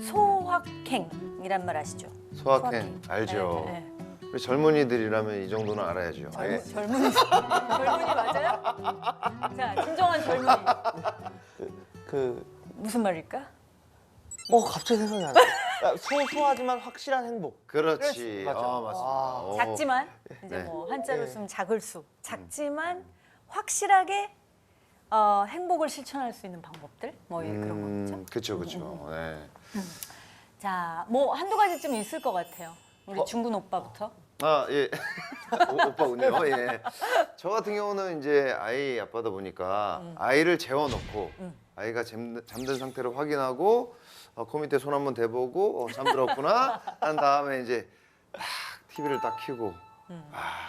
소확행이란 말 아시죠? 소확행 알죠. 네. 우리 젊은이들이라면 이 정도는 알아야죠. 아예. 젊은이 맞아요? 자, 진정한 젊은이. 무슨 말일까? 갑자기 생각이 안 나. 소소하지만 확실한 행복. 그렇지. 맞죠? 맞습니다. 오. 작지만 이제 네. 뭐 한자로 네. 쓰면 작을 수. 작지만 확실하게 행복을 실천할 수 있는 방법들 뭐 그런 거죠. 그렇죠, 그렇죠. 네. 자, 뭐 한두 가지쯤 있을 것 같아요. 우리 중근 오빠부터. 아 예. 오빠군요. 예. 저 같은 경우는 이제 아이 아빠다 보니까 아이를 재워놓고 아이가 잠든 상태를 확인하고 코 밑에 손 한번 대보고 잠들었구나 한 다음에 이제 TV를 딱 켜고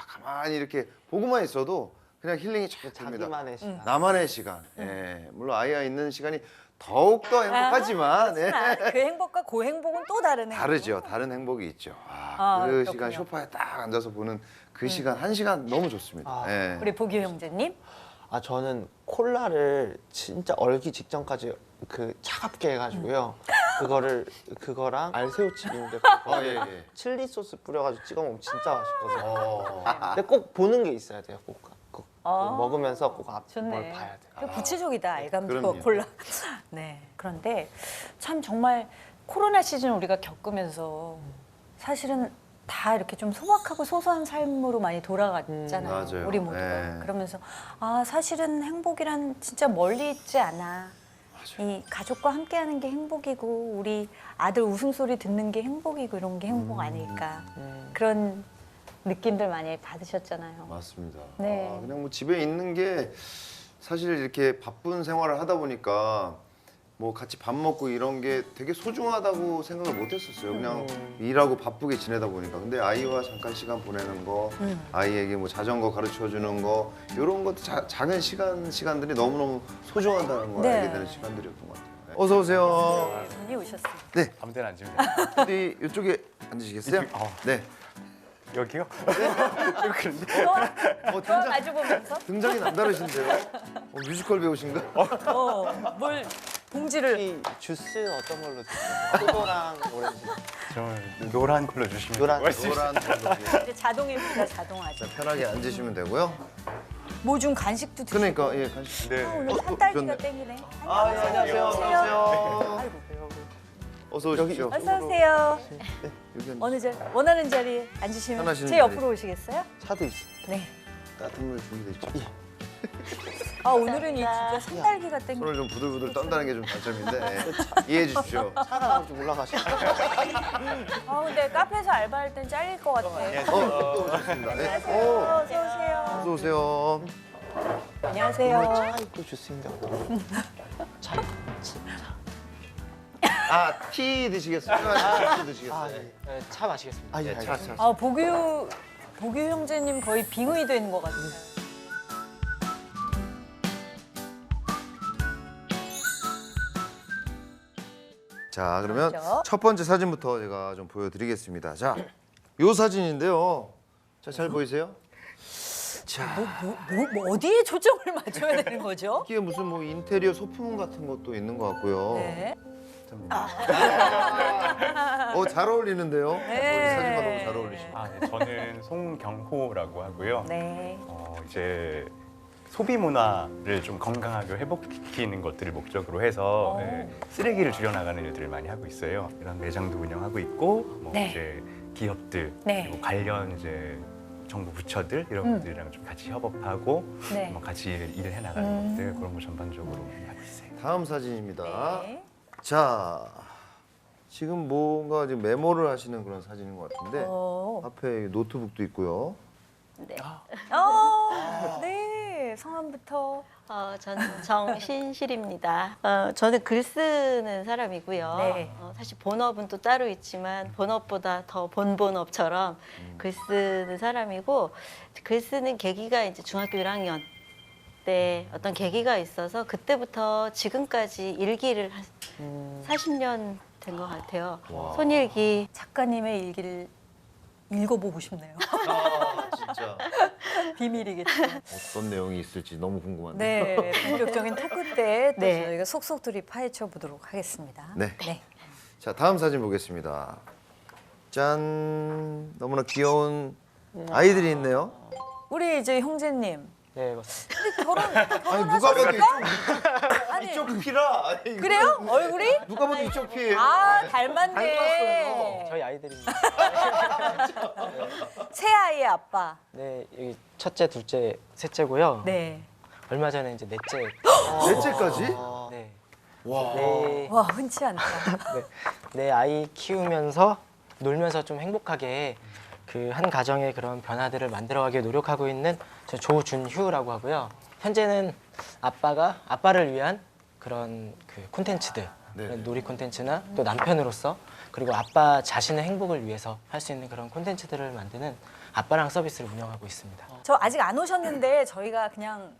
가만히 이렇게 보고만 있어도 그냥 힐링이 쫙 됩니다. 자기만의 시간. 나만의 시간. 예. 물론 아이와 있는 시간이 더욱더 행복하지만 예. 그렇지만 그 행복과 그 행복은 또 다른 행복. 다르죠. 다른 행복이 있죠. 그 그렇군요. 시간 소파에 딱 앉아서 보는 그 시간 한 시간 너무 좋습니다. 예. 우리 보기 형제님. 저는 콜라를 진짜 얼기 직전까지 차갑게 해가지고요. 그거랑 알새우칩인데 예, 예. 칠리 소스 뿌려가지고 찍어 먹으면 진짜 맛있거든요. 아, 근데 꼭 보는 게 있어야 돼요. 꼭 아, 먹으면서 꼭 뭘 좋네. 봐야 돼요. 그 구체적이다. 알감도 그럼요. 콜라. 네. 그런데 참 정말 코로나 시즌 우리가 겪으면서 사실은 다 이렇게 좀 소박하고 소소한 삶으로 많이 돌아갔잖아요. 맞아요. 우리 모두가. 네. 그러면서 사실은 행복이란 진짜 멀리 있지 않아. 이 가족과 함께하는 게 행복이고 우리 아들 웃음소리 듣는 게 행복이고 이런 게 행복 아닐까. 그런 느낌들 많이 받으셨잖아요. 맞습니다. 네. 그냥 뭐 집에 있는 게 사실 이렇게 바쁜 생활을 하다 보니까 뭐 같이 밥 먹고 이런 게 되게 소중하다고 생각을 못 했었어요. 그냥 일하고 바쁘게 지내다 보니까. 근데 아이와 잠깐 시간 보내는 거, 아이에게 뭐 자전거 가르쳐 주는 거 이런 것도 작은 시간들이 너무너무 소중하다는 걸 네. 알게 되는 시간들이었던 것 같아요. 네. 어서 오세요. 분이 오셨습니다. 네. 아무 데나 앉으면 돼요. 어디 이쪽에 앉으시겠어요? 네. 여기요? 등장, 마주 보면서 등장이 남다르신데요? 뮤지컬 배우신가? 뭘 봉지를 이 주스 어떤 걸로 드세요? 포도랑 오렌지. 저 노란 걸로 주시면 노란 될것 같습니다. 노란 블록에 이제 자동입니다. 자동화죠. 편하게 앉으시면 되고요. 뭐 좀 간식도 드시고. 그러니까 예, 간식. 네. 오늘 산딸기가 좋네. 땡기네. 안녕하세요. 안녕하세요. 아이고 배워. 어서 오십시오. 어서 오세요. 여기 앉으세요. 어느 원하는 자리에 앉으시면 편하신 제 옆으로 오시겠어요? 차도 있어요. 네. 따뜻한 물 준비돼 있죠. 오늘은 이 진짜 산딸기가 땡기. 손을 좀 부들부들 떤다는 게 좀 단점인데 예. 이해해 주십시오. 차가 좀 올라가시고. 근데 카페에서 알바할 땐 잘릴 것 같아. 또 오셨습니다. 네. 어서 오세요. 어서 오세요. 안녕하세요. 차 있고 주스인데. 차. 티 드시겠어요? 티 드시겠어요? 네, 차 마시겠습니다. 예, 차. 보규 형제님 거의 빙의 되는 것 같아요. 자, 그러면 그렇죠. 첫 번째 사진부터 제가 좀 보여드리겠습니다. 자, 요 사진인데요. 자, 잘 보이세요? 자, 뭐 어디에 초점을 맞춰야 되는 거죠? 이게 무슨 뭐 인테리어 소품 같은 것도 있는 것 같고요. 네. 잘 어울리는데요. 네. 이 사진과 너무 잘 어울리시네요. 네. 저는 송경호라고 하고요. 네. 이제 소비 문화를 좀 건강하게 회복시키는 것들을 목적으로 해서 쓰레기를 줄여나가는 일들을 많이 하고 있어요. 이런 매장도 운영하고 있고, 뭐 네. 이제 기업들 네. 그리고 관련 이제 정부 부처들 이런 분들이랑 좀 같이 협업하고 네. 뭐 같이 일을 해나가는 것들 그런 거 전반적으로 하고 있어요. 다음 사진입니다. 네. 자, 지금 뭔가 지금 메모를 하시는 그런 사진인 것 같은데 앞에 노트북도 있고요. 네. 네. 성함부터. 저는 정신실입니다. 저는 글 쓰는 사람이고요. 네. 사실 본업은 또 따로 있지만 본업보다 더 본업처럼 글 쓰는 사람이고 글 쓰는 계기가 이제 중학교 1학년 때 어떤 계기가 있어서 그때부터 지금까지 일기를 한 40년 된 것 같아요. 손일기. 작가님의 일기를 읽어보고 싶네요. 진짜. 비밀이겠죠. 어떤 내용이 있을지 너무 궁금한데. 네, 본격적인 토크 때 또 네. 저희가 속속들이 파헤쳐 보도록 하겠습니다. 네. 네. 자, 다음 사진 보겠습니다. 짠, 너무나 귀여운 아이들이 있네요. 우리 이제 형제님. 네, 맞습니다. 근데 결혼 아니 누가 봐도 아니, 이쪽 피라. 아니, 이거 그래요? 얼굴이? 누가 봐도 이쪽 피예요. 아, 닮았네. 닮았어요. 저희 아이들입니다. 새 아이의 아빠. 네, 여기 첫째, 둘째, 셋째고요. 네. 얼마 전에 이제 넷째. 넷째까지? 네. 와. 네, 와, 흔치 않다. 내 아이 키우면서 놀면서 좀 행복하게 그 한 가정의 그런 변화들을 만들어가기 노력하고 있는 저 조준휴라고 하고요. 현재는 아빠가 아빠를 위한 그런 그 콘텐츠들, 네. 그런 놀이 콘텐츠나 또 남편으로서 그리고 아빠 자신의 행복을 위해서 할 수 있는 그런 콘텐츠들을 만드는 아빠랑 서비스를 운영하고 있습니다. 저 아직 안 오셨는데 저희가 그냥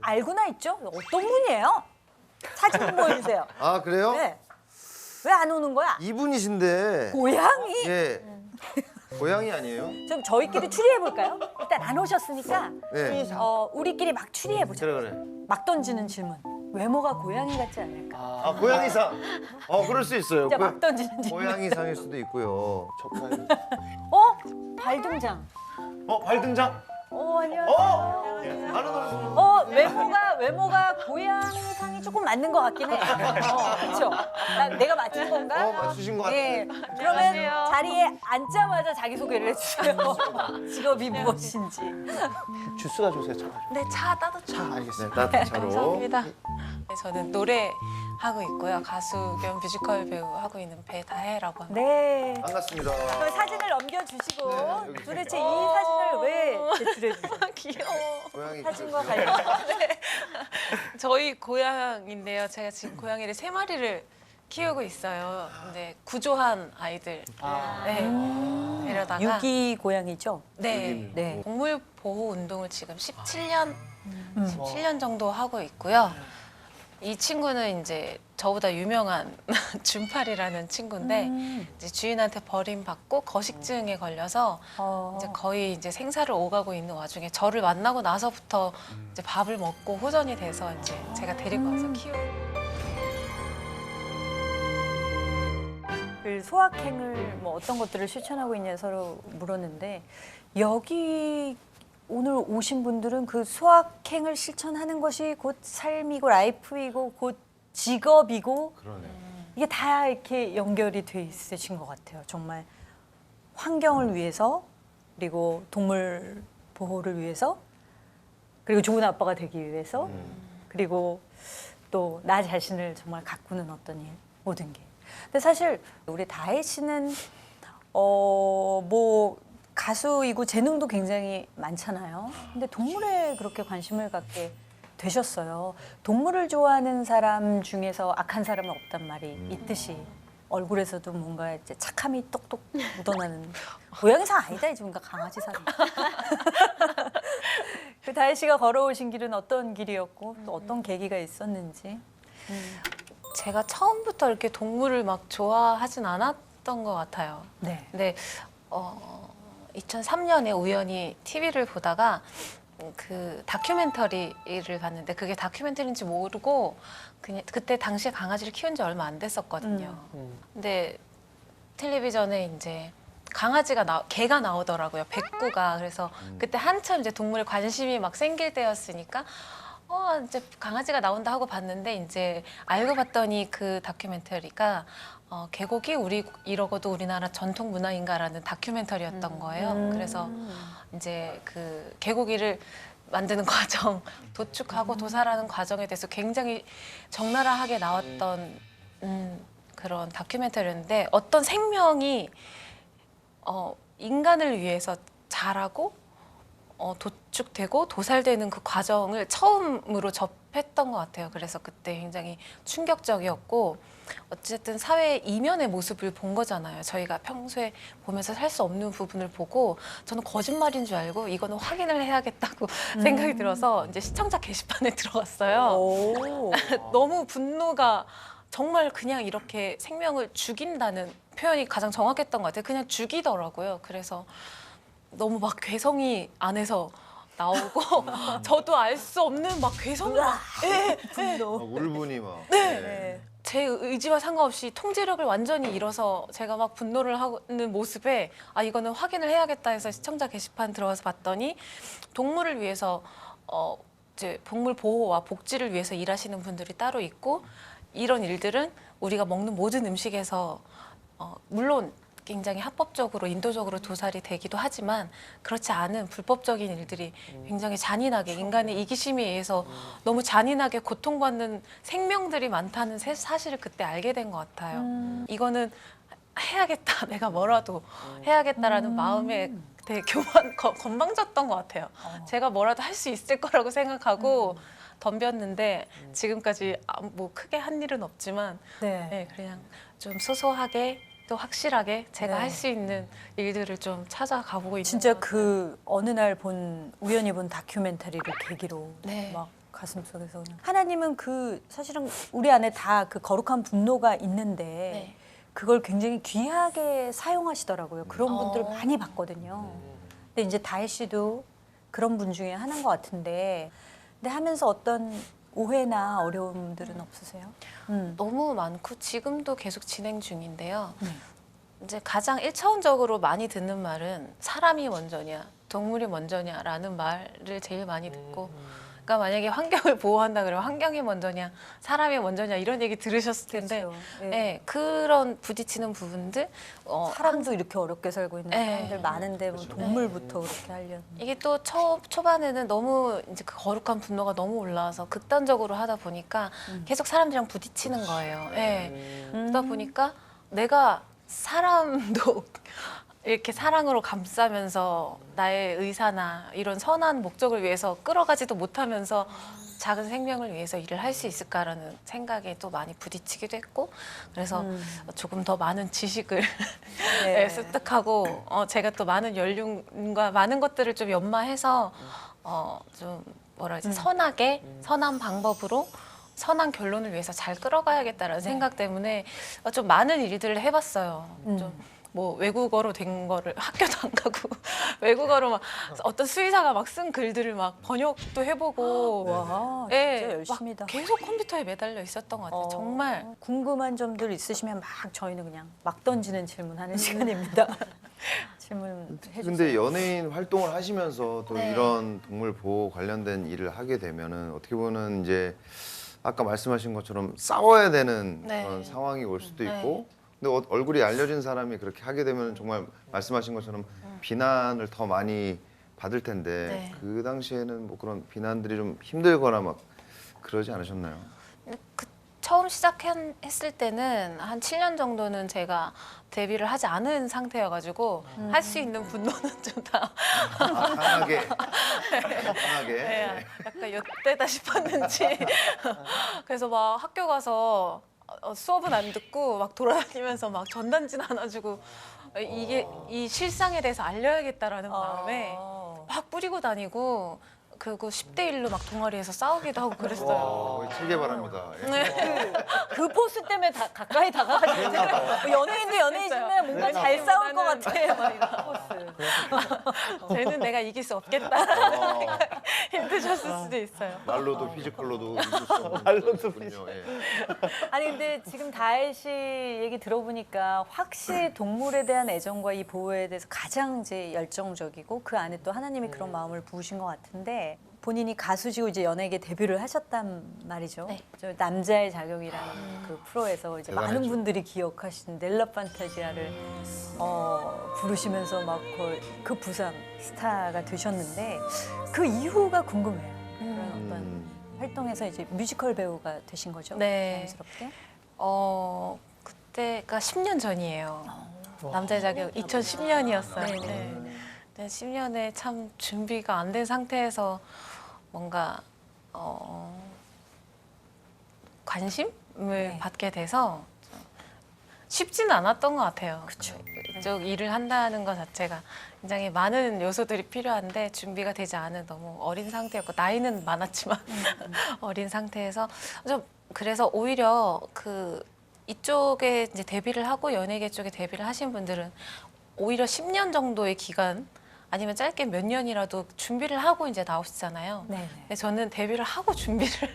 알고나 있죠? 어떤 분이에요? 사진 좀 보여주세요. 아, 그래요? 네. 왜 안 오는 거야? 이분이신데. 고양이? 예. 고양이 아니에요? 좀 저희끼리 추리해 볼까요? 일단 안 오셨으니까 네. 우리끼리 막 추리해 보자. 그래. 막 던지는 질문. 외모가 고양이 같지 않을까? 아, 고양이상. 그럴 수 있어요. 진짜 막 던지는 질문. 고양이상일 수도 있고요. 발 등장. 발 등장. 안녕하세요. 다른 외모가 고양이상이 조금 맞는 것 같긴 해. 그렇죠? 내가 맞춘 건가? 맞추신 것 같아요. 예. 그러면 자리에 앉자마자 자기 소개를 해주세요. 직업이 무엇인지. 주스가 주세요, 차. 네, 차 따뜻 차 알겠습니다. 네, 따뜻한 차로. 감사합니다. 네, 저는 노래 하고 있고요. 가수 겸 뮤지컬 배우 하고 있는 배다혜라고 합니다. 네. 반갑습니다. 그럼 사진을 넘겨주시고 네, 여기 도대체 이 사진을 왜 제출해 주세요? 귀여워. 고양이 사진과 키우세요? 관련. 저희 고양인데요. 제가 지금 고양이를 3마리를 키우고 있어요. 근데 구조한 아이들. 네. 데려다가 유기 고양이죠? 네. 네. 동물 보호 운동을 지금 17년 정도 하고 있고요. 이 친구는 이제 저보다 유명한 준팔이라는 친구인데 이제 주인한테 버림받고 거식증에 걸려서 이제 거의 이제 생사를 오가고 있는 와중에 저를 만나고 나서부터 이제 밥을 먹고 호전이 돼서 이제 제가 데리고 와서 키우고. 그 소확행을 뭐 어떤 것들을 실천하고 있냐 서로 물었는데 여기 오늘 오신 분들은 그 소확행을 실천하는 것이 곧 삶이고 라이프이고 곧 직업이고 그러네. 이게 다 이렇게 연결이 돼 있으신 것 같아요. 정말 환경을 위해서 그리고 동물 보호를 위해서 그리고 좋은 아빠가 되기 위해서 그리고 또 나 자신을 정말 가꾸는 어떤 일 모든 게. 근데 사실 우리 다혜 씨는 뭐 가수이고 재능도 굉장히 많잖아요. 근데 동물에 그렇게 관심을 갖게 되셨어요. 동물을 좋아하는 사람 중에서 악한 사람은 없단 말이 있듯이 얼굴에서도 뭔가 이제 착함이 똑똑 묻어나는 고양이상 아니다 이제 뭔가 강아지상. 그 다혜 씨가 걸어오신 길은 어떤 길이었고 또 어떤 계기가 있었는지. 제가 처음부터 이렇게 동물을 막 좋아하진 않았던 것 같아요. 네. 근데 2003년에 우연히 TV를 보다가 그 다큐멘터리를 봤는데 그게 다큐멘터리인지 모르고 그냥 그때 당시에 강아지를 키운 지 얼마 안 됐었거든요. 근데 텔레비전에 이제 개가 나오더라고요. 백구가. 그래서 그때 한참 이제 동물에 관심이 막 생길 때였으니까 이제 강아지가 나온다 하고 봤는데 이제 알고 봤더니 그 다큐멘터리가 개고기 이러고도 우리나라 전통 문화인가라는 다큐멘터리였던 거예요. 그래서 이제 그 개고기를 만드는 과정, 도축하고 도살하는 과정에 대해서 굉장히 적나라하게 나왔던 그런 다큐멘터리였는데 어떤 생명이 인간을 위해서 자라고 도축되고 도살되는 그 과정을 처음으로 접했던 것 같아요. 그래서 그때 굉장히 충격적이었고 어쨌든 사회의 이면의 모습을 본 거잖아요. 저희가 평소에 보면서 살 수 없는 부분을 보고 저는 거짓말인 줄 알고 이거는 확인을 해야겠다고 생각이 들어서 이제 시청자 게시판에 들어갔어요. 오. 너무 분노가 정말 그냥 이렇게 생명을 죽인다는 표현이 가장 정확했던 것 같아요. 그냥 죽이더라고요. 그래서 너무 막 괴성이 안에서 나오고 저도 알 수 없는 막 괴성 막 막 울분이 막. 네. 제 의지와 상관없이 통제력을 완전히 잃어서 제가 막 분노를 하는 모습에 아 이거는 확인을 해야겠다 해서 시청자 게시판 들어가서 봤더니 동물을 위해서 이제 동물 보호와 복지를 위해서 일하시는 분들이 따로 있고 이런 일들은 우리가 먹는 모든 음식에서 물론 굉장히 합법적으로 인도적으로 도살이 되기도 하지만 그렇지 않은 불법적인 일들이 굉장히 잔인하게 인간의 이기심에 의해서 너무 잔인하게 고통받는 생명들이 많다는 사실을 그때 알게 된 것 같아요. 이거는 해야겠다. 내가 뭐라도 해야겠다라는 마음에 되게 건방졌던 것 같아요. 제가 뭐라도 할 수 있을 거라고 생각하고 덤볐는데 지금까지 뭐 크게 한 일은 없지만 네. 네, 그냥 좀 소소하게 또 확실하게 제가 네. 할 수 있는 일들을 좀 찾아가보고 있는 진짜 것 같아요. 그 어느 날 우연히 본 다큐멘터리를 계기로 네. 막 가슴속에서 그냥 하나님은 그 사실은 우리 안에 다 그 거룩한 분노가 있는데 네. 그걸 굉장히 귀하게 사용하시더라고요. 그런 분들을 많이 봤거든요. 근데 이제 다혜 씨도 그런 분 중에 하나인 것 같은데 근데 하면서 어떤 오해나 어려움들은 없으세요? 너무 많고 지금도 계속 진행 중인데요. 네. 이제 가장 1차원적으로 많이 듣는 말은 사람이 먼저냐, 동물이 먼저냐라는 말을 제일 많이 듣고 그러니까 만약에 환경을 보호한다 그러면 환경이 먼저냐, 사람이 먼저냐 이런 얘기 들으셨을 텐데 그렇죠. 네. 네, 그런 부딪히는 부분들 사람도 이렇게 어렵게 살고 있는 네. 사람들 많은데 뭐 동물부터 그렇게 하려는. 이게 또 초반에는 너무 이제 그 거룩한 분노가 너무 올라와서 극단적으로 하다 보니까 계속 사람들이랑 부딪히는 거예요. 예. 그러다 보니까 내가 사람도 이렇게 사랑으로 감싸면서 나의 의사나 이런 선한 목적을 위해서 끌어가지도 못하면서 작은 생명을 위해서 일을 할 수 있을까라는 생각에 또 많이 부딪히기도 했고 그래서 조금 더 많은 지식을 네. 습득하고 제가 또 많은 연륜과 많은 것들을 좀 연마해서 좀 뭐라 하지 선하게 선한 방법으로 선한 결론을 위해서 잘 끌어가야겠다라는 생각 때문에 좀 많은 일들을 해봤어요. 좀 뭐 외국어로 된 거를 학교도 안 가고 외국어로 막 어떤 수의사가 막 쓴 글들을 막 번역도 해보고 와, 예, 진짜 열심히다. 막 계속 컴퓨터에 매달려 있었던 것 같아요. 정말 궁금한 점들 있으시면 막 저희는 그냥 막 던지는 질문하는 시간입니다. 질문 해주세요. 근데 연예인 활동을 하시면서 또 네. 이런 동물 보호 관련된 일을 하게 되면은 어떻게 보면 이제 아까 말씀하신 것처럼 싸워야 되는 네. 그런 상황이 올 수도 네. 있고 근데 얼굴이 알려진 사람이 그렇게 하게 되면 정말 말씀하신 것처럼 비난을 더 많이 받을 텐데 네. 그 당시에는 뭐 그런 비난들이 좀 힘들거나 막 그러지 않으셨나요? 처음 시작했을 때는 한 7년 정도는 제가 데뷔를 하지 않은 상태여가지고 할 수 있는 분노는 좀 다 강하게 강하게 네, 약간 엿되다 싶었는지 그래서 막 학교 가서 수업은 안 듣고 막 돌아다니면서 막 전단지 나눠주고 이게 이 실상에 대해서 알려야겠다라는 마음에 막 뿌리고 다니고 그리고 10대 1로 막 동아리에서 싸우기도 하고 그랬어요. 칠개 바랍니다. 예. 네. 그 포스 때문에 가까이 다가가지고 연예인도 연예인이지만 뭔가 잘 싸울 것 같아. 막 이런 포스. 쟤는 내가 이길 수 없겠다. 힘드셨을 수도 있어요. 말로도 피지컬로도 이길 수 없는 말로도 피지컬. 예. 아니 근데 지금 다혜 씨 얘기 들어보니까 확실히 동물에 대한 애정과 이 보호에 대해서 가장 이제 열정적이고 그 안에 또 하나님이 그런 마음을 부으신 것 같은데 본인이 가수시고 이제 연예계 데뷔를 하셨단 말이죠. 네. 저 남자의 자격이라는 그 프로에서 이제 많은 대단하죠. 분들이 기억하시는 넬라 판타지아를 부르시면서 막 그 부상 스타가 되셨는데 그 이후가 궁금해요. 그런 어떤 활동에서 이제 뮤지컬 배우가 되신 거죠? 네. 자연스럽게. 그때가 10년 전이에요. 남자의 자격 2010년이었어요. 네. 네, 10년에 참 준비가 안 된 상태에서 뭔가 관심을 받게 돼서 쉽지는 않았던 것 같아요. 그쵸. 이쪽 일을 한다는 것 자체가 굉장히 많은 요소들이 필요한데 준비가 되지 않은 너무 어린 상태였고 나이는 많았지만 어린 상태에서 좀 그래서 오히려 그 이쪽에 이제 데뷔를 하고 연예계 쪽에 데뷔를 하신 분들은 오히려 10년 정도의 기간 아니면 짧게 몇 년이라도 준비를 하고 이제 나오시잖아요. 네. 근데 저는 데뷔를 하고 준비를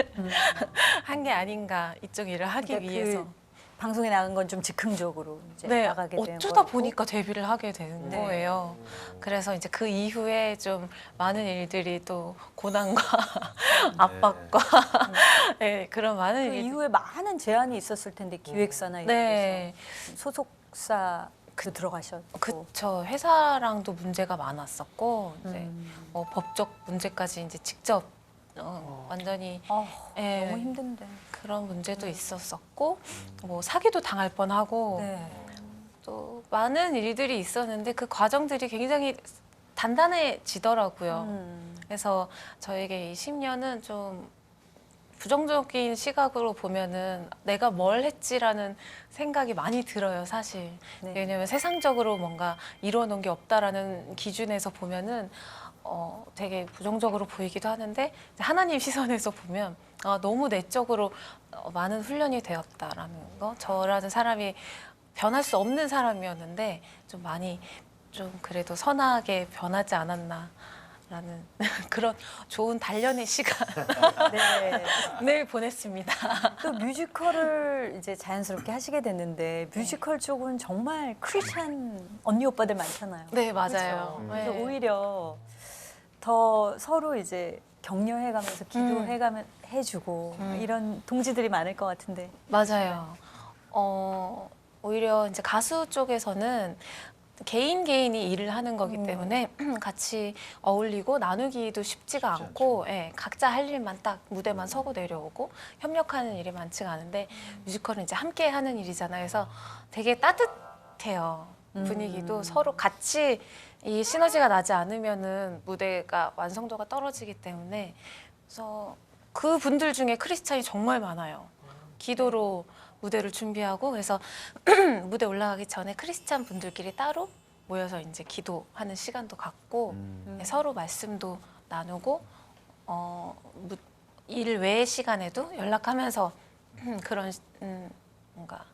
한 게 아닌가, 이쪽 일을 하기 그러니까 위해서. 방송에 나간 건 좀 즉흥적으로 이제 네, 나가게 된 어쩌다 거고. 보니까 데뷔를 하게 되는 네. 거예요. 그래서 이제 그 이후에 좀 많은 일들이 또 고난과 압박과 네, 그런 많은 그 일이 이후에 많은 제안이 있었을 텐데 기획사나 이런 네. 데서 소속사 들어가셨고. 그쵸. 회사랑도 문제가 많았었고 이제 뭐 법적 문제까지 이제 직접 완전히 예, 너무 힘든데. 그런 문제도 있었었고 뭐 사기도 당할 뻔하고 네. 또 많은 일들이 있었는데 그 과정들이 굉장히 단단해지더라고요. 그래서 저에게 이 10년은 좀 부정적인 시각으로 보면은 내가 뭘 했지라는 생각이 많이 들어요, 사실. 네. 왜냐면 세상적으로 뭔가 이뤄놓은 게 없다라는 기준에서 보면은 되게 부정적으로 보이기도 하는데 이제 하나님 시선에서 보면 너무 내적으로 많은 훈련이 되었다라는 거. 저라는 사람이 변할 수 없는 사람이었는데 좀 많이 좀 그래도 선하게 변하지 않았나. 라는 그런 좋은 단련의 시간을 네. 보냈습니다. 또 뮤지컬을 이제 자연스럽게 하시게 됐는데 뮤지컬 쪽은 정말 크리스찬 언니 오빠들 많잖아요. 네, 맞아요. 그렇죠? 그래서 오히려 더 서로 이제 격려해가면서 기도해가면 해주고 이런 동지들이 많을 것 같은데. 맞아요. 오히려 이제 가수 쪽에서는 개인이 일을 하는 거기 때문에 같이 어울리고 나누기도 쉽지가 않고 예, 각자 할 일만 딱 무대만 서고 내려오고 협력하는 일이 많지가 않은데 뮤지컬은 이제 함께 하는 일이잖아요. 그래서 되게 따뜻해요. 분위기도 서로 같이 이 시너지가 나지 않으면은 무대가 완성도가 떨어지기 때문에 그래서 그 분들 중에 크리스찬이 정말 많아요. 기도로 무대를 준비하고 그래서 무대 올라가기 전에 크리스찬 분들끼리 따로 모여서 이제 기도하는 시간도 갖고 서로 말씀도 나누고 일 외의 시간에도 연락하면서 그런 뭔가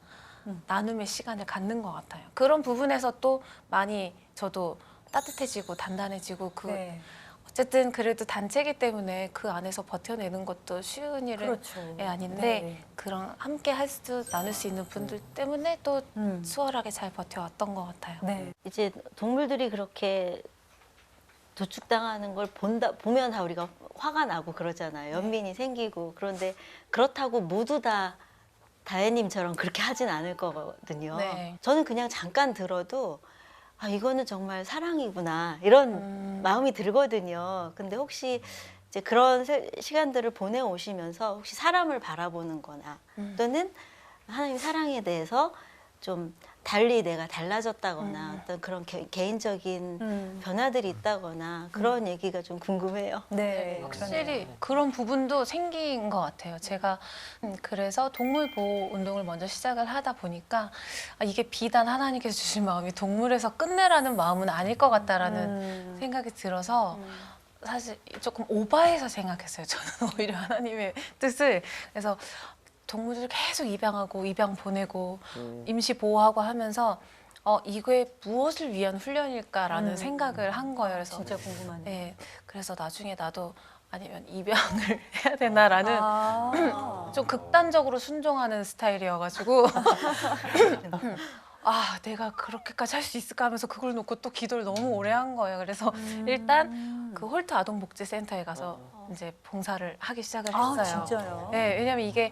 나눔의 시간을 갖는 것 같아요. 그런 부분에서 또 많이 저도 따뜻해지고 단단해지고 네. 어쨌든 그래도 단체이기 때문에 그 안에서 버텨내는 것도 쉬운 일은 그렇죠. 아닌데 네. 그런 함께 나눌 수 있는 분들 때문에 또 수월하게 잘 버텨왔던 것 같아요. 네. 이제 동물들이 그렇게 도축당하는 걸 보면 다 우리가 화가 나고 그러잖아요. 연민이 생기고. 그런데 그렇다고 모두 다 다혜님처럼 그렇게 하진 않을 거거든요. 네. 저는 그냥 잠깐 들어도 이거는 정말 사랑이구나 이런 마음이 들거든요. 근데 혹시 이제 그런 시간들을 보내오시면서 혹시 사람을 바라보는 거나 또는 하나님 사랑에 대해서 좀 달리 내가 달라졌다거나 어떤 그런 개인적인 변화들이 있다거나 그런 얘기가 좀 궁금해요. 네. 확실히 그런 부분도 생긴 것 같아요. 제가 그래서 동물보호 운동을 먼저 시작을 하다 보니까 이게 비단 하나님께서 주신 마음이 동물에서 끝내라는 마음은 아닐 것 같다라는 생각이 들어서 사실 조금 오바해서 생각했어요. 저는 오히려 하나님의 뜻을. 그래서 동물들 계속 입양하고 입양 보내고 임시 보호하고 하면서 이게 무엇을 위한 훈련일까라는 생각을 한 거예요. 그래서 진짜 궁금하네요. 네, 그래서 나중에 나도 아니면 입양을 해야 되나라는 좀 극단적으로 순종하는 스타일이어가지고 내가 그렇게까지 할 수 있을까 하면서 그걸 놓고 또 기도를 너무 오래 한 거예요. 그래서 일단 그 홀트 아동복지센터에 가서 이제 봉사를 하기 시작을 했어요. 진짜요? 네, 왜냐면 이게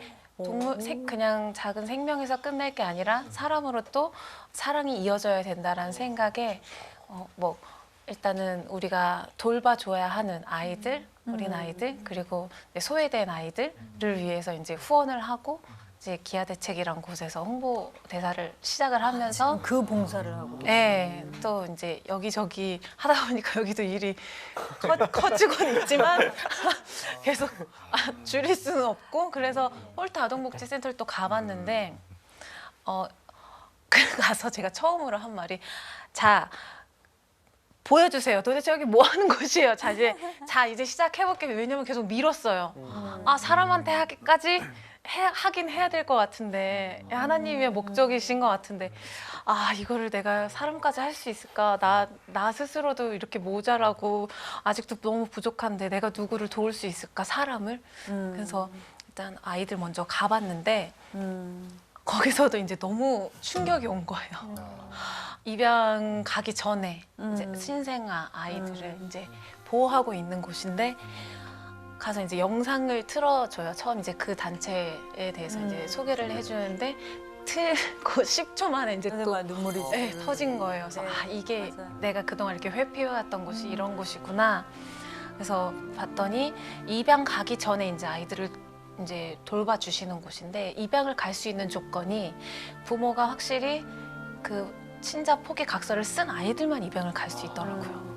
그냥 작은 생명에서 끝날 게 아니라 사람으로 또 사랑이 이어져야 된다라는 생각에 뭐 일단은 우리가 돌봐줘야 하는 아이들, 어린 아이들 그리고 소외된 아이들을 위해서 이제 후원을 하고 이제 기아대책이란 곳에서 홍보 대사를 시작을 하면서 그 봉사를 하고. 네, 또 이제 여기저기 하다 보니까 여기도 일이 커지곤 있지만 계속 줄일 수는 없고 그래서 홀트 아동복지센터를 또 가봤는데 가서 제가 처음으로 한 말이 자 보여주세요. 도대체 여기 뭐 하는 곳이에요? 이제 시작해볼게요. 왜냐면 계속 미뤘어요. 아, 사람한테 하기까지 하긴 해야 될 것 같은데 하나님의 목적이신 것 같은데 아, 이거를 내가 사람까지 할 수 있을까? 나 스스로도 이렇게 모자라고 아직도 너무 부족한데 내가 누구를 도울 수 있을까? 사람을? 그래서 일단 아이들 먼저 가봤는데 거기서도 이제 너무 충격이 온 거예요. 입양 가기 전에 이제 신생아 아이들을 이제 보호하고 있는 곳인데 가서 이제 영상을 틀어줘요. 처음 이제 그 단체에 대해서 이제 소개를 해주는데 틀고 10초 만에 이제 또 눈물이 네, 터진 거예요. 그래서 네, 아, 이게 맞아요. 내가 그동안 이렇게 회피해왔던 곳이 이런 곳이구나. 그래서 봤더니 입양 가기 전에 이제 아이들을 이제 돌봐주시는 곳인데 입양을 갈 수 있는 조건이 부모가 확실히 그 친자 포기 각서를 쓴 아이들만 입양을 갈 수 있더라고요.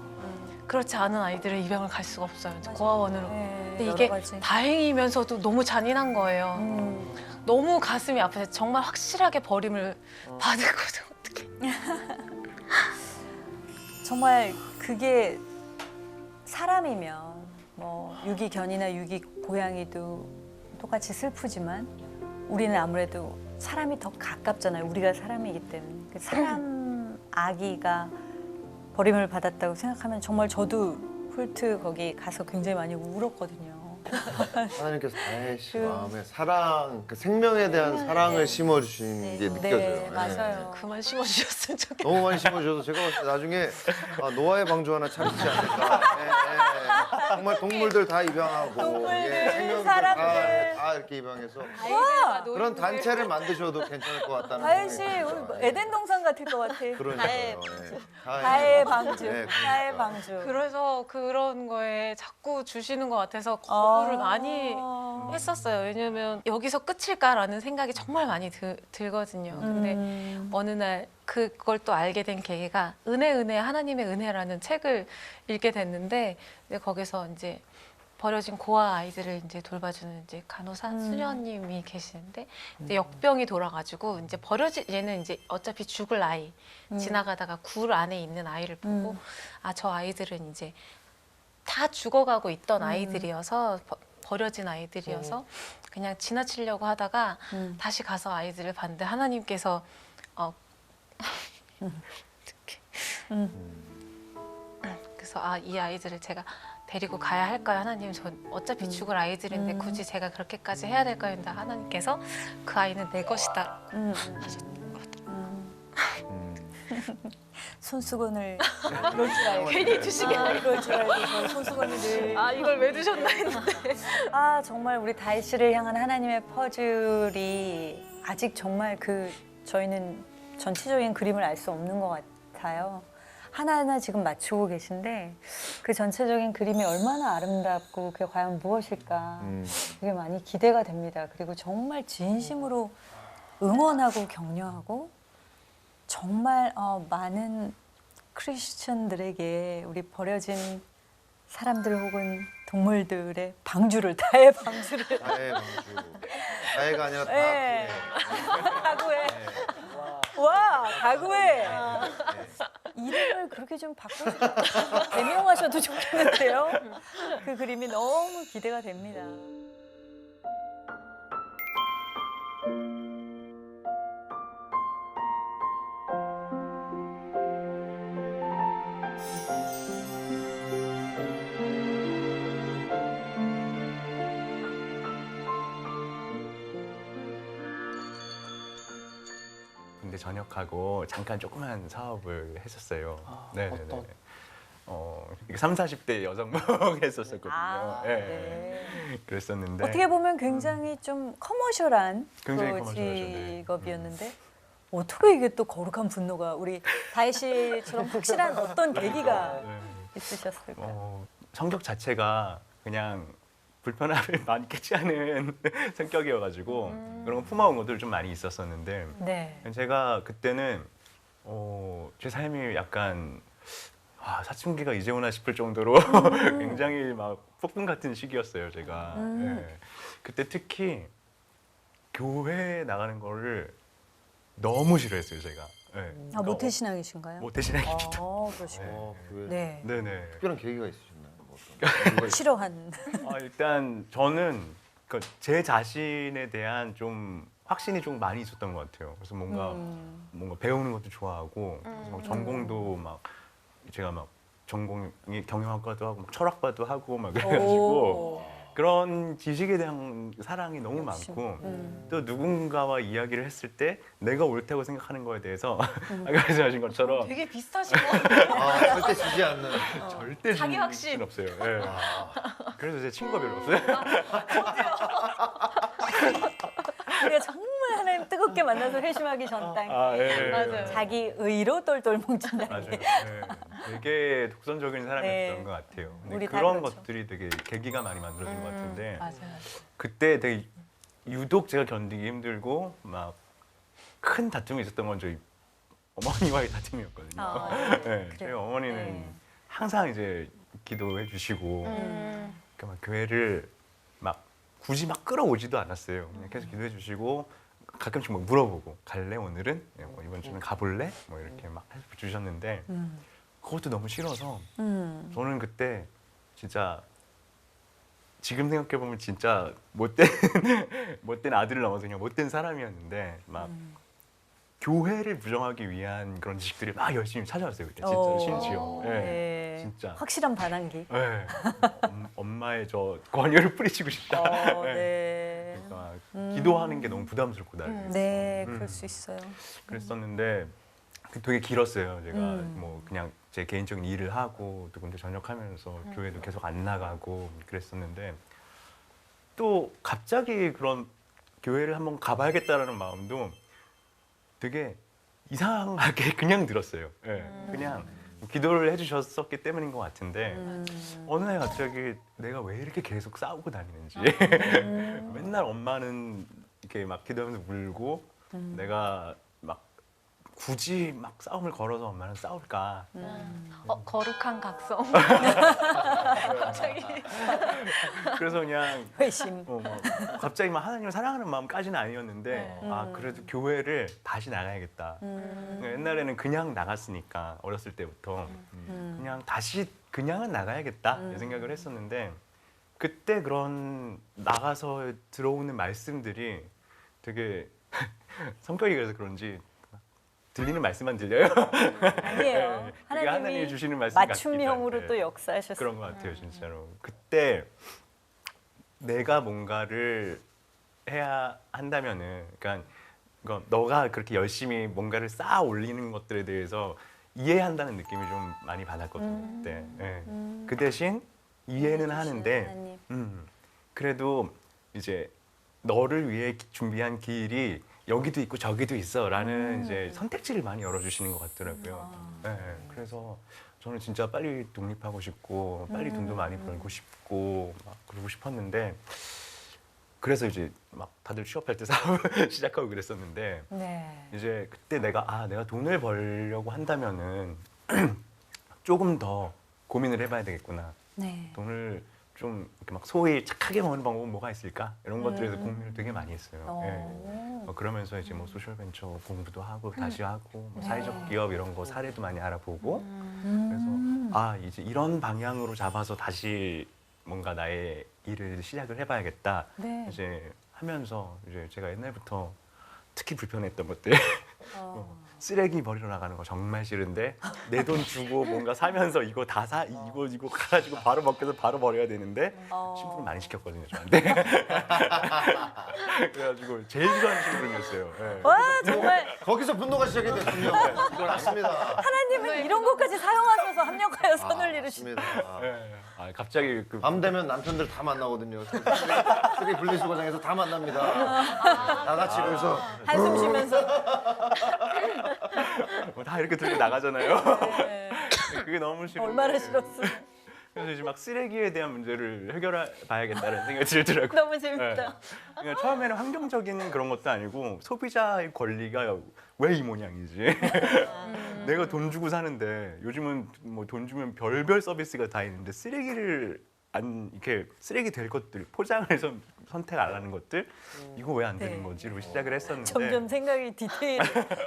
그렇지 않은 아이들은 입양을 갈 수가 없어요. 이제 고아원으로. 근데 이게 다행이면서도 너무 잔인한 거예요. 너무 가슴이 아파서 정말 확실하게 버림을 받았거든. 어떡해. 정말 그게 사람이면 뭐 유기견이나 유기고양이도 똑같이 슬프지만 우리는 아무래도 사람이 더 가깝잖아요. 우리가 사람이기 때문에. 그 사람 아기가 버림을 받았다고 생각하면 정말 저도 훌트 거기 가서 굉장히 많이 울었거든요. 하나님께서 다혜 씨 마음에 사랑, 그 생명에 대한 사랑을 심어주신 게 느껴져요. 네, 맞아요. 그만 심어주셨으면 좋겠다. 너무 많이 심어줘서 제가 봤을 때 나중에 노아의 방주 하나 차리지 않을까. 정말 동물들 다 입양하고 동물들, 생명들 사람들. 다 이렇게 입양해서 와! 그런 단체를 만드셔도 괜찮을 것 같다는 다혜 생각이 씨, 들어요. 우리 에덴 동산 같을 것 같아. 그러니까요. 다혜 방주, 네, 다혜 그러니까. 방주. 그래서 그런 거에 자꾸 주시는 것 같아서 거부를 많이 아. 했었어요. 왜냐면 여기서 끝일까라는 생각이 정말 많이 들거든요. 근데 어느 날 그걸 또 알게 된 계기가 은혜 하나님의 은혜라는 책을 읽게 됐는데 근데 거기서 이제 버려진 고아 아이들을 이제 돌봐주는 이제 간호사 수녀님이 계시는데 이제 역병이 돌아가지고 이제 얘는 이제 어차피 죽을 아이 지나가다가 굴 안에 있는 아이를 보고 아, 저 아이들은 이제 다 죽어가고 있던 아이들이어서 버려진 아이들이어서 그냥 지나치려고 하다가 다시 가서 아이들을 봤는데 하나님께서 어떡해. 그래서 아, 이 아이들을 제가 데리고 가야 할까요? 하나님, 전 어차피 죽을 아이들인데 굳이 제가 그렇게까지 해야 될까요? 근데 하나님께서 그 아이는 내 것이다. 손수건을 이럴 줄 알고. 괜히 두시게 이럴 줄 알고 저 손수건을 늘. 아, 이걸 왜 두셨나 했는데. 아, 정말 우리 다혜 씨를 향한 하나님의 퍼즐이 아직 정말 저희는 전체적인 그림을 알 수 없는 것 같아요. 하나하나 지금 맞추고 계신데 그 전체적인 그림이 얼마나 아름답고 그게 과연 무엇일까 그게 많이 기대가 됩니다. 그리고 정말 진심으로 응원하고 격려하고 정말 많은 크리스천들에게 우리 버려진 사람들 혹은 동물들의 방주를 다혜 방주를 다혜 방주. 다혜가 아니라 네. 다 가구에 와 가구에 이름을 그렇게 좀 바꿔서 개명하셔도 좋겠는데요. 그 그림이 너무 기대가 됩니다. 근데 전역하고 잠깐 조그만 사업을 했었어요. 어떤? 3, 40대 여성복 했었었거든요. 네. 그랬었는데 어떻게 보면 굉장히 좀 커머셜한 굉장히 그 커머셜하죠, 네. 직업이었는데 어떻게 이게 또 거룩한 분노가 우리 다혜 씨처럼 확실한 어떤 계기가 있으셨을까? 성격 자체가 그냥 불편함을 많이 깨지 않은 성격이어가지고 그런 거 품어온 것들 좀 많이 있었었는데 네. 제가 그때는 제 삶이 약간 사춘기가 이제 오나 싶을 정도로 굉장히 막 폭풍 같은 시기였어요, 제가. 예. 그때 특히 교회에 나가는 거를 너무 싫어했어요, 제가. 네. 아, 모태신앙이신가요? 모태신앙입니다. 그러시고. 네. 네. 네네. 특별한 계기가 있으셨나요? 뭐 어떤 거 싫어한. 일단 저는 제 자신에 대한 좀 확신이 좀 많이 있었던 것 같아요. 그래서 뭔가 배우는 것도 좋아하고 그래서 막 전공도 막 제가 막 전공이 경영학과도 하고 막 철학과도 하고 막 그래가지고 그런 지식에 대한 사랑이 너무 많고 또 누군가와 이야기를 했을 때 내가 옳다고 생각하는 거에 대해서 아까 말씀하신 것처럼 되게 비슷하신 것 같아요. 절대 지지 않는. 절대 자기 지는 확신. 없어요. 예. 그래서 제 친구가 별로 없어요. 우리가 정말 하나님 뜨겁게 만나서 회심하기 전 땅. 예. 맞아요. 자기 의로 똘똘 뭉친다는 맞아요. 게. 네. 되게 독선적인 네. 사람이었던 것 같아요. 근데 우리 다 그런 그렇죠. 것들이 되게 계기가 많이 만들어진 것 같은데 맞아요. 그때 되게 유독 제가 견디기 힘들고 막 큰 다툼이 있었던 건 저희 어머니와의 다툼이었거든요. 네, 저희 어머니는 네. 항상 이제 기도해 주시고 그러니까 막 교회를 막 굳이 막 끌어오지도 않았어요. 그냥 계속 기도해 주시고 가끔씩 뭐 물어보고 갈래 오늘은 뭐 이번 주는 가볼래 뭐 이렇게 막 해주셨는데 그것도 너무 싫어서 저는 그때 진짜 지금 생각해 보면 진짜 못된 아들을 넘어서 그냥 못된 사람이었는데 막 교회를 부정하기 위한 그런 지식들이 막 열심히 찾아왔어요 그때 진짜 심지어 네. 진짜 확실한 반항기. 네. 엄마의 저 권유를 뿌리치고 싶다. 네. 그러니까 기도하는 게 너무 부담스럽고 나를 네, 그럴 수 있어요. 그랬었는데 되게 길었어요. 제가 뭐 그냥 제 개인적인 일을 하고 또 군대 전역하면서 교회도 계속 안 나가고 그랬었는데 또 갑자기 그런 교회를 한번 가봐야겠다라는 마음도 되게 이상하게 그냥 들었어요. 예, 그냥 기도를 해주셨었기 때문인 것 같은데 어느 날 갑자기 내가 왜 이렇게 계속 싸우고 다니는지 맨날 엄마는 이렇게 막 기도하면서 울고 내가 막 굳이 막 싸움을 걸어서 엄마는 싸울까? 거룩한 각성. 갑자기. 그래서 그냥 회심. 뭐 갑자기 막 하나님을 사랑하는 마음까지는 아니었는데 그래도 교회를 다시 나가야겠다. 그러니까 옛날에는 그냥 나갔으니까 어렸을 때부터 그냥 다시 그냥은 나가야겠다 이 생각을 했었는데 그때 그런 나가서 들어오는 말씀들이 되게 성격이 그래서 그런지 들리는 말씀만 들려요. 아니에요. 그게 하나님이 하나님이 주시는 말씀 맞춤형으로 같기도 또 한데. 역사하셨어요. 그런 것 같아요, 진짜로. 그때 내가 뭔가를 해야 한다면은, 그러니까 너가 그렇게 열심히 뭔가를 쌓아 올리는 것들에 대해서 이해한다는 느낌이 좀 많이 받았거든요. 그때. 예. 그 대신 이해는 하는데, 하나님. 그래도 이제 너를 위해 준비한 길이 여기도 있고 저기도 있어라는 이제 선택지를 많이 열어주시는 것 같더라고요. 네, 그래서 저는 진짜 빨리 독립하고 싶고 빨리 돈도 많이 벌고 싶고 막 그러고 싶었는데 그래서 이제 막 다들 취업할 때 사업을 시작하고 그랬었는데 네. 이제 그때 내가 돈을 벌려고 한다면은 조금 더 고민을 해봐야 되겠구나. 네. 돈을 좀 이렇게 막 소위 착하게 먹는 방법은 뭐가 있을까? 이런 것들에서 고민을 되게 많이 했어요. 예. 그러면서 이제 뭐 소셜벤처 공부도 하고 다시 하고 뭐 사회적 기업 이런 거 사례도 많이 알아보고 그래서 이제 이런 방향으로 잡아서 다시 뭔가 나의 일을 시작을 해봐야겠다. 네. 이제 하면서 이제 제가 옛날부터 특히 불편했던 것들 쓰레기 버리러 나가는 거 정말 싫은데 내 돈 주고 뭔가 사면서 이거 다 이거 가가지고 바로 먹혀서 바로 버려야 되는데 심부름 많이 시켰거든요 저한테. 그래가지고 제일 싫어하는 심부름이었어요. 예. 와, 정말 거기서 분노가 시작이 됐군요. 이건 아닙니다. 하나님은 이런 것까지 사용하셔서 합력하여 선을 이루시는. 맞습니다. 예. 갑자기 밤 되면 남편들 다 만나거든요. 쓰레기 분리수거장에서 다 만납니다. 다 같이 거기서 한숨 쉬면서. 다 이렇게 들고 나가잖아요. 네. 그게 너무 싫어. 얼마나 싫었어. 그래서 이제 막 쓰레기에 대한 문제를 해결해 봐야겠다는 생각이 들더라고요. 너무 재밌다. 그러니까 처음에는 환경적인 그런 것도 아니고 소비자의 권리가 왜 이 모양이지? 내가 돈 주고 사는데 요즘은 뭐 돈 주면 별별 서비스가 다 있는데 쓰레기를 안 이렇게 쓰레기 될 것들 포장을 해서 선택 안 하는 것들 이거 왜 안 되는 네. 거지로 시작을 했었는데 점점 생각이 디테일.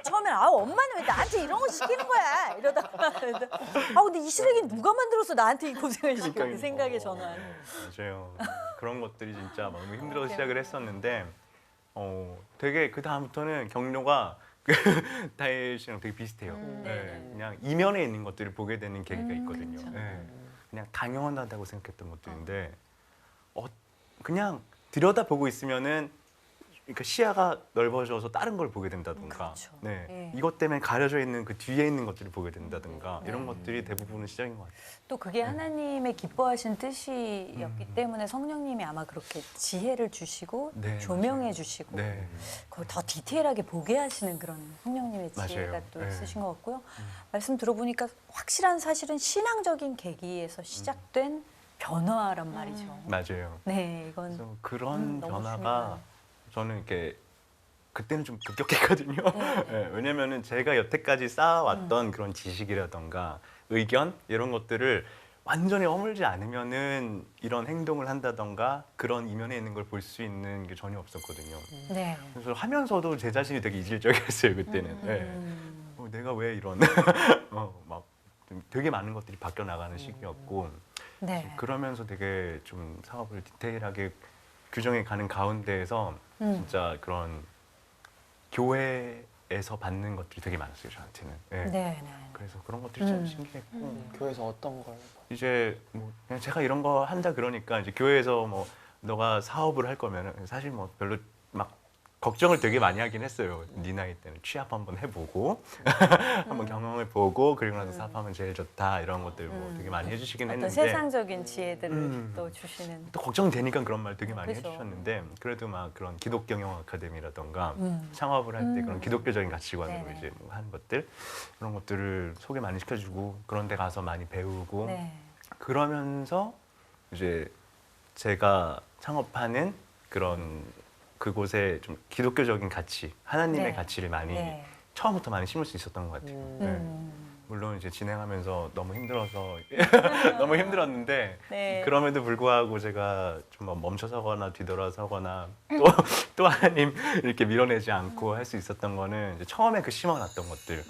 처음엔 엄마는 왜 나한테 이런 거 시키는 거야 이러다가 근데 이 쓰레기 누가 만들어서 나한테 이 고생을 시켜 그 그러니까요. 생각의 전환. 맞아요. 그런 것들이 진짜 너무 힘들어서 시작을 했었는데 되게 그 다음부터는 경로가 다혜 씨랑 되게 비슷해요. 네, 그냥 이면에 있는 것들을 보게 되는 계기가 있거든요. 그렇죠. 네, 그냥 당연하다고 생각했던 것들인데 그냥 들여다보고 있으면은 그러니까 시야가 넓어져서 다른 걸 보게 된다든가, 그렇죠. 네, 네. 이것 때문에 가려져 있는 그 뒤에 있는 것들을 보게 된다든가 네. 이런 것들이 대부분은 시작인 것 같아요. 또 그게 하나님의 기뻐하신 뜻이었기 때문에 성령님이 아마 그렇게 지혜를 주시고 네, 조명해 맞아요. 주시고 네, 그걸 더 디테일하게 보게 하시는 그런 성령님의 맞아요. 지혜가 또 네. 있으신 것 같고요. 말씀 들어보니까 확실한 사실은 신앙적인 계기에서 시작된 변화란 말이죠. 맞아요. 네, 이건 그래서 그런 너무 변화가 중요해요. 저는 이렇게 그때는 좀 급격했거든요. 네, 왜냐면은 제가 여태까지 쌓아왔던 그런 지식이라던가 의견 이런 것들을 완전히 허물지 않으면은 이런 행동을 한다던가 그런 이면에 있는 걸 볼 수 있는 게 전혀 없었거든요. 네. 그래서 하면서도 제 자신이 되게 이질적이었어요 그때는. 네. 내가 왜 이런 막 되게 많은 것들이 바뀌어 나가는 시기였고 네. 그러면서 되게 좀 사업을 디테일하게 규정해 가는 가운데에서 진짜 그런 교회에서 받는 것들이 되게 많았어요 저한테는. 네. 네, 네. 그래서 그런 것들이 참 신기했고 교회에서 어떤 걸? 이제 뭐 그냥 제가 이런 거 한다 그러니까 이제 교회에서 뭐 너가 사업을 할 거면은 사실 뭐 별로 막 걱정을 되게 많이 하긴 했어요. 네 나이 때는 취업 한번 해보고 한번 경험해 보고 그리고 나서 사업하면 제일 좋다 이런 것들 뭐 되게 많이 해주시긴 어떤 했는데 세상적인 지혜들을 또 주시는. 또 걱정되니까 그런 말 되게 많이 그죠. 해주셨는데 그래도 막 그런 기독 경영 아카데미라던가 창업을 할 때 그런 기독교적인 가치관으로 네네. 이제 뭐 하는 것들 그런 것들을 소개 많이 시켜주고 그런 데 가서 많이 배우고 네. 그러면서 이제 제가 창업하는 그런 그곳에 좀 기독교적인 가치, 하나님의 네. 가치를 많이 네. 처음부터 많이 심을 수 있었던 것 같아요. 네. 음. 물론 이제 진행하면서 너무 힘들어서 너무 힘들었는데 네. 그럼에도 불구하고 제가 좀 멈춰서거나 뒤돌아서거나 또 하나님 이렇게 밀어내지 않고 할 수 있었던 거는 이제 처음에 그 심어놨던 것들,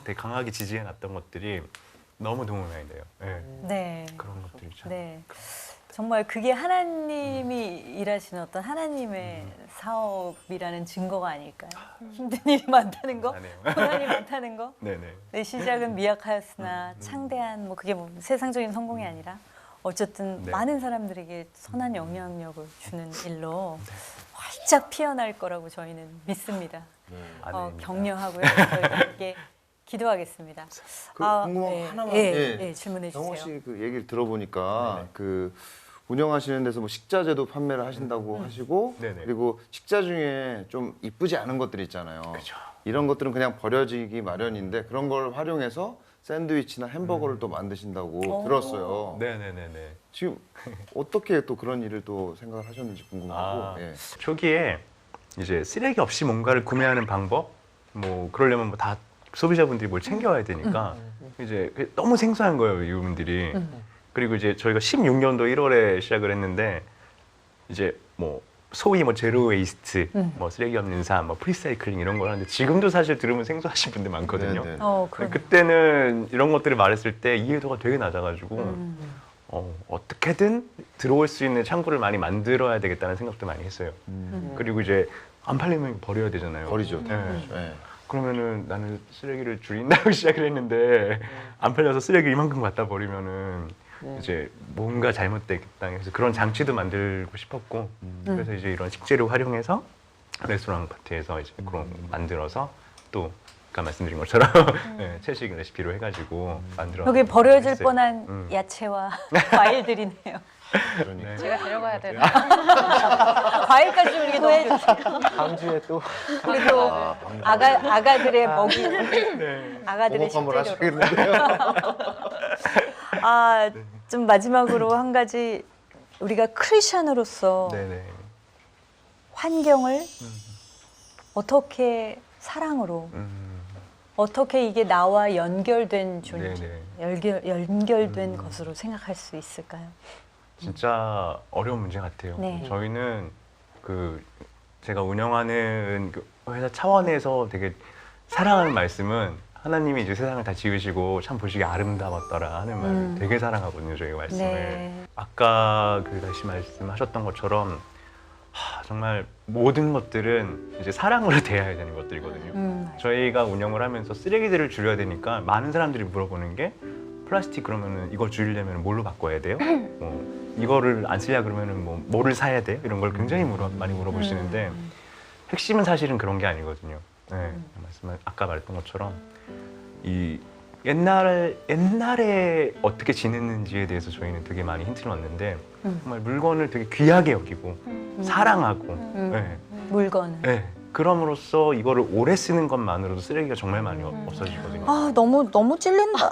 되게 강하게 지지해놨던 것들이 너무 도움이 많이 돼요. 네. 네. 그런 것들이 참. 네. 정말 그게 하나님이 일하시는 어떤 하나님의 사업이라는 증거가 아닐까요? 힘든 일이 많다는 거, 감사하네요. 고난이 많다는 거. 네네. 내 시작은 미약하였으나 창대한 뭐 그게 뭐 세상적인 성공이 아니라 어쨌든 네. 많은 사람들에게 선한 영향력을 주는 일로 활짝 피어날 거라고 저희는 믿습니다. 아닙니다. 격려하고요. 저희가 함께 기도하겠습니다. 궁금한 거 네. 하나만 예, 질문해 정호 주세요. 씨 그 얘기를 들어보니까 네네. 그 운영하시는 데서 뭐 식자재도 판매를 하신다고 하시고 네네. 그리고 식자 중에 좀 이쁘지 않은 것들 있잖아요. 그죠. 이런 것들은 그냥 버려지기 마련인데 그런 걸 활용해서 샌드위치나 햄버거를 또 만드신다고 들었어요. 네네네네. 지금 어떻게 또 그런 일을 또 생각을 하셨는지 궁금하고. 아, 예. 초기에 이제 쓰레기 없이 뭔가를 구매하는 방법, 뭐 그러려면 뭐 다 소비자분들이 뭘 챙겨와야 되니까 이제 너무 생소한 거예요 이분들이. 그리고 이제 저희가 16년도 1월에 시작을 했는데 이제 뭐 소위 뭐 제로 웨이스트, 뭐 쓰레기 없는 삶, 뭐 프리사이클링 이런 걸 하는데 지금도 사실 들으면 생소하신 분들 많거든요. 네네. 그럼. 그때는 이런 것들을 말했을 때 이해도가 되게 낮아가지고 어떻게든 들어올 수 있는 창구를 많이 만들어야 되겠다는 생각도 많이 했어요. 그리고 이제 안 팔리면 버려야 되잖아요. 버리죠. 네. 예. 그러면은 나는 쓰레기를 줄인다고 시작을 했는데 안 팔려서 쓰레기 이만큼 갖다 버리면은 이제 뭔가 잘못됐다 해서 그런 장치도 만들고 싶었고 그래서 이제 이런 식재료 활용해서 레스토랑 파트에서 이제 그런 만들어서 또 아까 말씀드린 것처럼 네, 채식 레시피로 해가지고 만들어 여기 버려질 했어요. 뻔한 야채와 과일들이네요. 그러니까. 네. 제가 데려가야 되나? 과일까지 좀 이렇게 넣어주세요. 다음 주에 또 우리 또 아가들의 먹이, 네. 아가들의 공업 한번 식재료로. 하시겠는데요? 좀 마지막으로 한 가지 우리가 크리스천으로서 네네. 환경을 어떻게 사랑으로 어떻게 이게 나와 연결된 존재, 네네. 연결된 것으로 생각할 수 있을까요? 진짜 어려운 문제 같아요. 네. 저희는 그 제가 운영하는 그 회사 차원에서 되게 사랑하는 말씀은 하나님이 이제 세상을 다 지으시고 참 보시기에 아름다웠더라 하는 말을 되게 사랑하거든요. 저희가 말씀을. 네. 아까 그 다시 말씀하셨던 것처럼 정말 모든 것들은 이제 사랑으로 대해야 되는 것들이거든요. 저희가 운영을 하면서 쓰레기들을 줄여야 되니까 많은 사람들이 물어보는 게 플라스틱 그러면은 이걸 줄이려면 뭘로 바꿔야 돼요? 뭐 이거를 안 쓰려 그러면은 뭐 뭐를 사야 돼요? 이런 걸 굉장히 많이 물어보시는데 핵심은 사실은 그런 게 아니거든요. 네, 아까 말했던 것처럼 이 옛날에 어떻게 지냈는지에 대해서 저희는 되게 많이 힌트를 얻는데 정말 물건을 되게 귀하게 여기고 사랑하고 네. 물건을. 네. 그럼으로써 이거를 오래 쓰는 것만으로도 쓰레기가 정말 많이 없어지거든요. 아 너무 찔린다.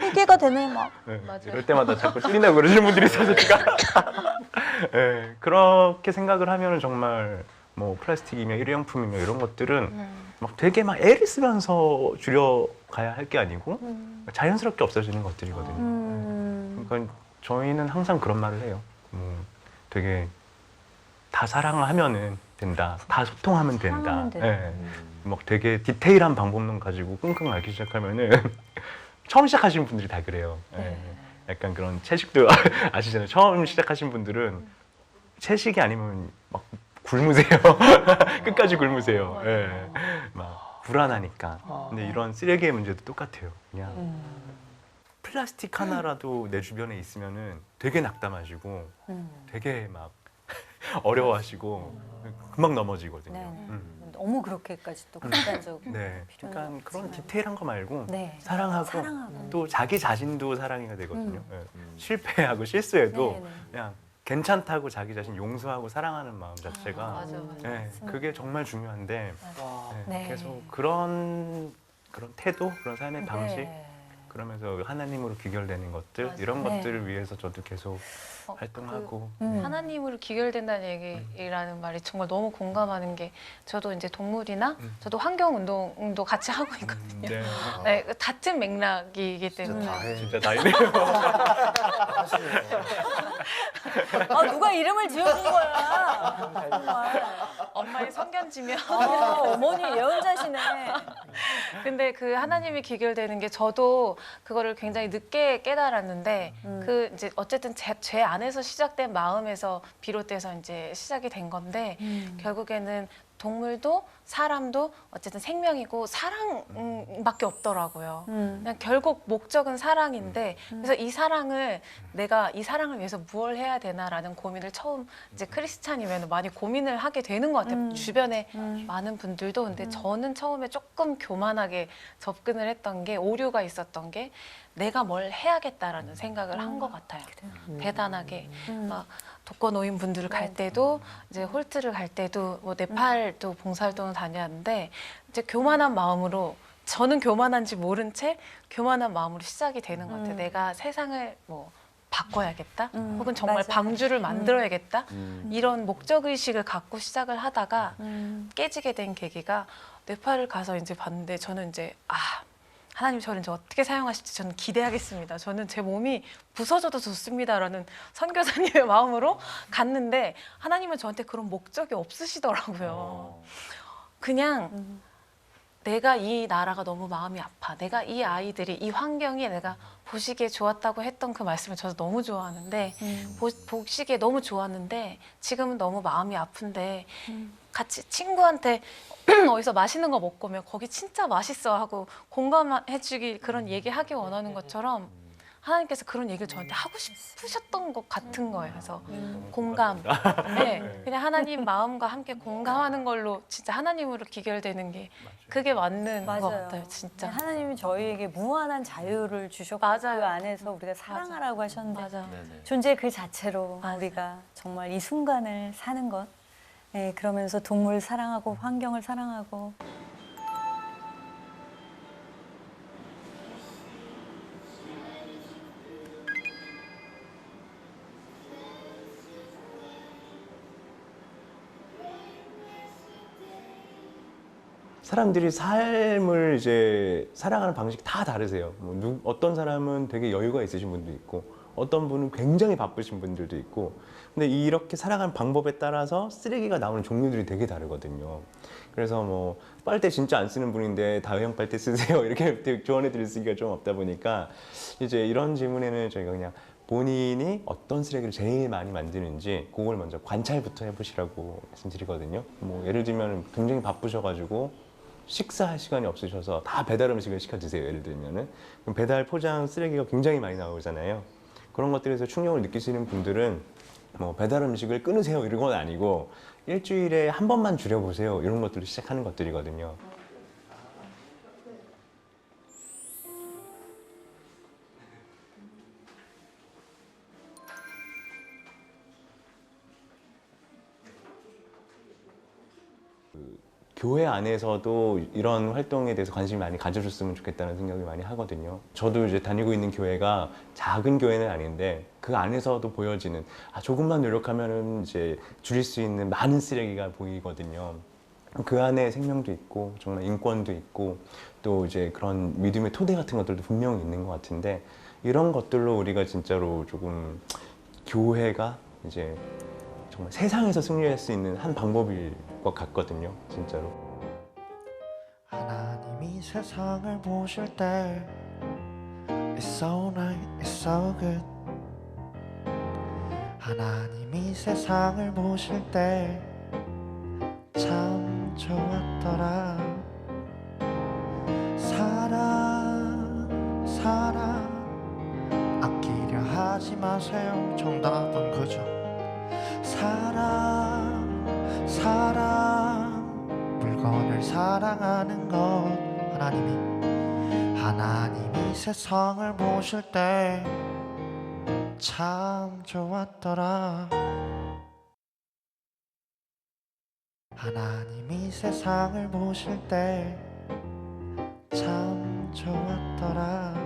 회개가 되네 막. 네. 맞아요. 이럴 때마다 자꾸 찔린다고 그러시는 분들이 있어서 제가 네. 그렇게 생각을 하면은 정말 뭐 플라스틱이며 일회용품이며 이런 것들은 막 되게 막 애를 쓰면서 줄여가야 할 게 아니고 자연스럽게 없어지는 것들이거든요. 그러니까 저희는 항상 그런 말을 해요. 되게 다 사랑하면은 된다. 다 소통하면 된다. 사랑하면 된다. 예. 막 되게 디테일한 방법론 가지고 끙끙 앓기 시작하면은 처음 시작하시는 분들이 다 그래요. 예. 약간 그런 채식도 아시잖아요. 처음 시작하신 분들은 채식이 아니면 막 굶으세요. 끝까지 굶으세요. 예. 막 불안하니까. 근데 이런 쓰레기의 문제도 똑같아요. 그냥 플라스틱 하나라도 내 주변에 있으면은 되게 낙담하시고 되게 막 어려워하시고 금방 넘어지거든요. 네. 너무 그렇게까지 또 극단적으로. 네, 필요는 그러니까 그런 없지만. 디테일한 거 말고 네. 사랑하고 또 자기 자신도 사랑해야 되거든요. 네. 실패하고 실수해도 네, 네. 그냥 괜찮다고 자기 자신 용서하고 사랑하는 마음 자체가 맞아. 네, 그게 정말 중요한데 네. 계속 그런 태도, 그런 삶의 방식 네. 그러면서 하나님으로 귀결되는 것들 맞아요. 이런 네. 것들을 위해서 저도 계속 활동하고 하나님으로 기결된다는 얘기라는 말이 정말 너무 공감하는 게 저도 이제 동물이나 저도 환경 운동도 같이 하고 있거든요. 네. 네, 같은 맥락이기 때문에 진짜 다행이네요. 아 누가 이름을 지어준 거야. 정말. 엄마의 성견지명. 어머니 예언자시네. 근데 그 하나님이 기결되는 게 저도 그거를 굉장히 늦게 깨달았는데 그 이제 어쨌든 제 안에서 시작된 마음에서 비롯돼서 이제 시작이 된 건데 결국에는 동물도 사람도 어쨌든 생명이고 사랑밖에 없더라고요. 그냥 결국 목적은 사랑인데 그래서 이 사랑을 내가 이 사랑을 위해서 무엇을 해야 되나라는 고민을 처음 이제 크리스찬이면 많이 고민을 하게 되는 것 같아요. 주변에 많은 분들도 근데 저는 처음에 조금 교만하게 접근을 했던 게 오류가 있었던 게 내가 뭘 해야겠다라는 생각을 한 것 같아요. 대단하게 막 독거노인 분들을 갈 때도 이제 홀트를 갈 때도 뭐 네팔도 봉사활동을 다녔는데 이제 교만한 마음으로 저는 교만한지 모른 채 교만한 마음으로 시작이 되는 것 같아요. 내가 세상을 뭐 바꿔야겠다 혹은 정말 맞아. 방주를 만들어야겠다 이런 목적 의식을 갖고 시작을 하다가 깨지게 된 계기가 네팔을 가서 이제 봤는데 저는 이제 하나님 저를 이제 어떻게 사용하실지 저는 기대하겠습니다. 저는 제 몸이 부서져도 좋습니다라는 선교사님의 마음으로 갔는데 하나님은 저한테 그런 목적이 없으시더라고요. 그냥 내가 이 나라가 너무 마음이 아파. 내가 이 아이들이 이 환경이 내가 보시기에 좋았다고 했던 그 말씀을 저도 너무 좋아하는데 보시기에 너무 좋았는데 지금은 너무 마음이 아픈데 같이 친구한테 어디서 맛있는 거 먹고 오면 거기 진짜 맛있어 하고 공감해주기 그런 얘기하기 원하는 것처럼 하나님께서 그런 얘기를 저한테 하고 싶으셨던 것 같은 거예요. 그래서 공감. 네, 그냥 하나님 마음과 함께 공감하는 걸로 진짜 하나님으로 기결되는 게 그게 맞는 것 같아요. 진짜. 하나님이 저희에게 무한한 자유를 주셨고 맞아요. 그 안에서 우리가 사랑하라고 하셨는데 맞아. 존재 그 자체로 맞아요. 우리가 정말 이 순간을 사는 것. 네, 그러면서 동물 사랑하고 환경을 사랑하고 사람들이 삶을 이제 살아가는 방식이 다 다르세요. 어떤 사람은 되게 여유가 있으신 분도 있고, 어떤 분은 굉장히 바쁘신 분들도 있고, 근데 이렇게 살아가는 방법에 따라서 쓰레기가 나오는 종류들이 되게 다르거든요. 그래서 뭐 빨대 진짜 안 쓰는 분인데 다회용 빨대 쓰세요 이렇게 조언해 드릴 수가 좀 없다 보니까 이제 이런 질문에는 저희가 그냥 본인이 어떤 쓰레기를 제일 많이 만드는지 그걸 먼저 관찰부터 해보시라고 말씀드리거든요. 뭐 예를 들면 굉장히 바쁘셔가지고 식사할 시간이 없으셔서 다 배달 음식을 시켜 드세요. 예를 들면은 그럼 배달 포장 쓰레기가 굉장히 많이 나오잖아요. 그런 것들에서 충격을 느끼시는 분들은 뭐 배달 음식을 끊으세요 이런 건 아니고 일주일에 한 번만 줄여보세요 이런 것들로 시작하는 것들이거든요. 교회 안에서도 이런 활동에 대해서 관심을 많이 가져줬으면 좋겠다는 생각을 많이 하거든요. 저도 이제 다니고 있는 교회가 작은 교회는 아닌데 그 안에서도 보여지는 조금만 노력하면은 이제 줄일 수 있는 많은 쓰레기가 보이거든요. 그 안에 생명도 있고 정말 인권도 있고 또 이제 그런 믿음의 토대 같은 것들도 분명히 있는 것 같은데 이런 것들로 우리가 진짜로 조금 교회가 이제 정말 세상에서 승리할 수 있는 한 방법일 것 같거든요, 진짜로. 하나님이 세상을 보실 때 It's so nice, it's so good. 하나님이 세상을 보실 때 참 좋았더라. 사랑, 사랑 아끼려 하지 마세요. 정답은 그저 사랑, 사랑 물건을 사랑하는 것. 하나님이 세상을 보실 때 참 좋았더라. 하나님이 세상을 보실 때 참 좋았더라.